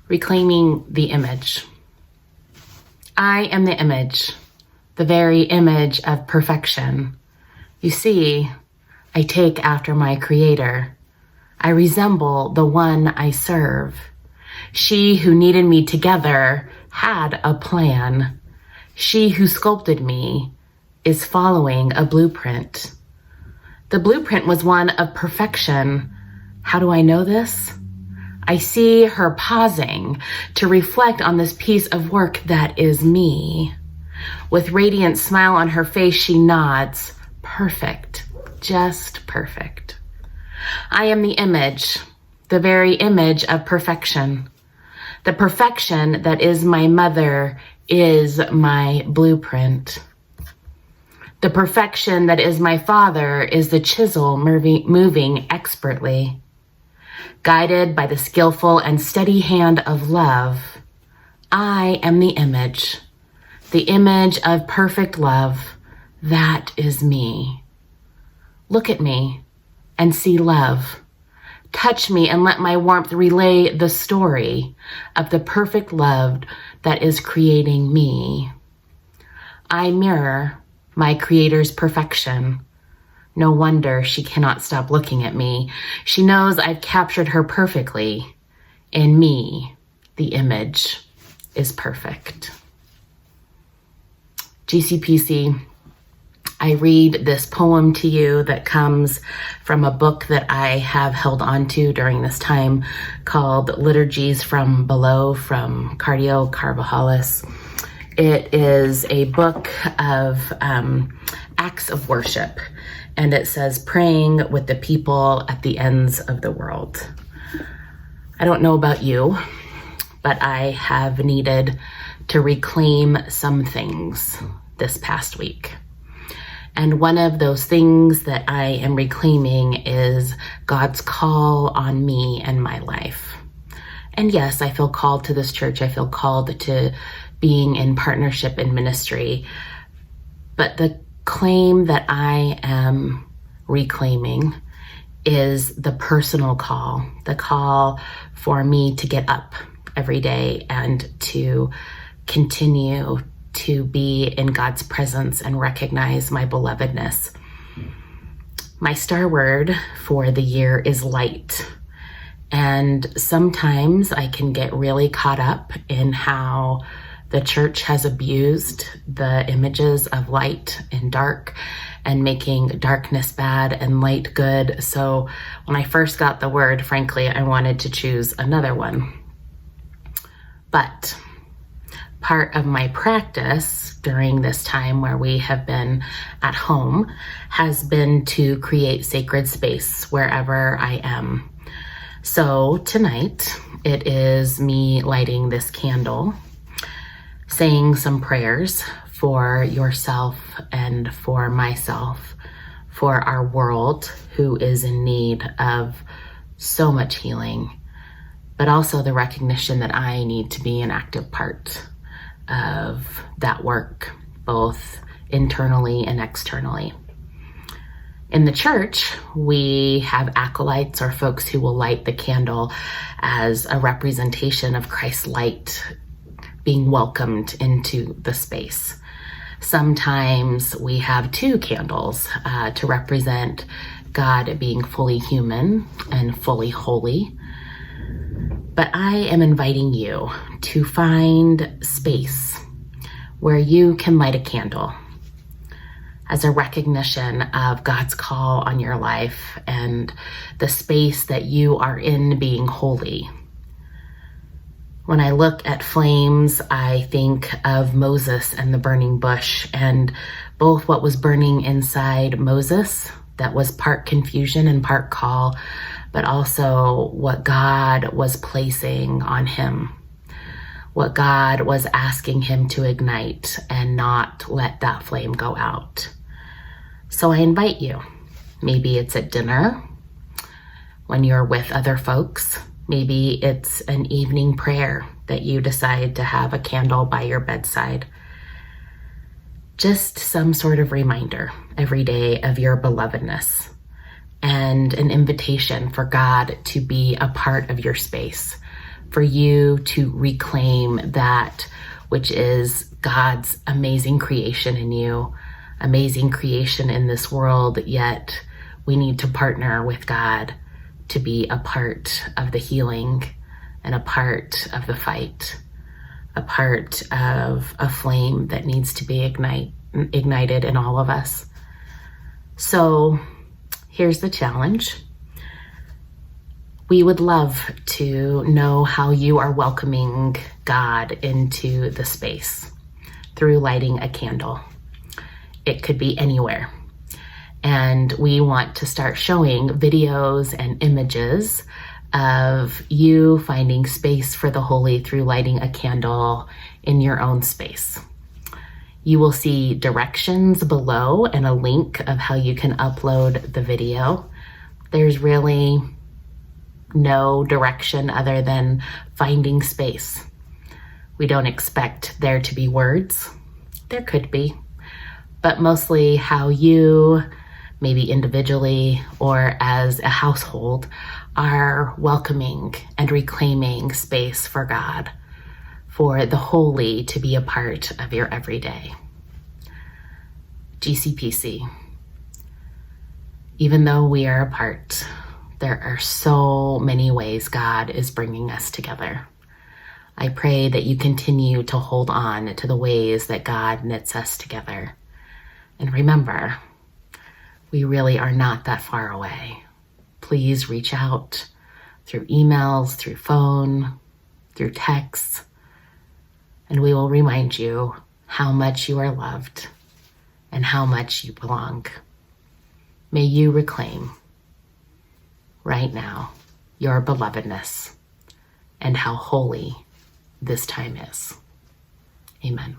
Reclaiming the image. I am the image, the very image of perfection. You see, I take after my Creator. I resemble the one I serve. She who knitted me together had a plan. She who sculpted me is following a blueprint. The blueprint was one of perfection. How do I know this? I see her pausing to reflect on this piece of work that is me. With radiant smile on her face, she nods. Perfect, just perfect. I am the image, the very image of perfection. The perfection that is my mother is my blueprint. The perfection that is my father is the chisel moving expertly. Guided by the skillful and steady hand of love, I am the image of perfect love. That is me. Look at me and see love. Touch me and let my warmth relay the story of the perfect love that is creating me. I mirror my Creator's perfection. No wonder she cannot stop looking at me. She knows I've captured her perfectly. In me, the image is perfect. GCPC, I read this poem to you that comes from a book that I have held on to during this time called Liturgies from Below from Cardio Carvajalis. It is a book of acts of worship, and it says, praying with the people at the ends of the world. I don't know about you, but I have needed to reclaim some things this past week. And one of those things that I am reclaiming is God's call on me and my life. And yes, I feel called to this church. I feel called to being in partnership in ministry. But the claim that I am reclaiming is the personal call, the call for me to get up every day and to continue to be in God's presence and recognize my belovedness. My star word for the year is light. And sometimes I can get really caught up in how the church has abused the images of light and dark and making darkness bad and light good. So when I first got the word, frankly, I wanted to choose another one. But part of my practice during this time where we have been at home has been to create sacred space wherever I am. So tonight it is me lighting this candle, saying some prayers for yourself and for myself, for our world who is in need of so much healing, but also the recognition that I need to be an active part of that work, both internally and externally. In the church, we have acolytes or folks who will light the candle as a representation of Christ's light being welcomed into the space. Sometimes we have two candles to represent God being fully human and fully holy. But I am inviting you to find space where you can light a candle as a recognition of God's call on your life and the space that you are in being holy. When I look at flames, I think of Moses and the burning bush, and both what was burning inside Moses, that was part confusion and part call, but also what God was placing on him, what God was asking him to ignite and not let that flame go out. So I invite you. Maybe it's at dinner when you're with other folks. Maybe it's an evening prayer that you decide to have a candle by your bedside. Just some sort of reminder every day of your belovedness and an invitation for God to be a part of your space, for you to reclaim that which is God's amazing creation in you, amazing creation in this world, yet we need to partner with God to be a part of the healing and a part of the fight, a part of a flame that needs to be ignited in all of us. So here's the challenge. We would love to know how you are welcoming God into the space through lighting a candle. It could be anywhere. And we want to start showing videos and images of you finding space for the holy through lighting a candle in your own space. You will see directions below and a link of how you can upload the video. There's really no direction other than finding space. We don't expect there to be words. There could be, but mostly how you, maybe individually or as a household, are welcoming and reclaiming space for God, for the holy to be a part of your everyday. GCPC. Even though we are apart, there are so many ways God is bringing us together. I pray that you continue to hold on to the ways that God knits us together. And remember, we really are not that far away. Please reach out through emails, through phone, through texts, and we will remind you how much you are loved and how much you belong. May you reclaim right now your belovedness and how holy this time is. Amen.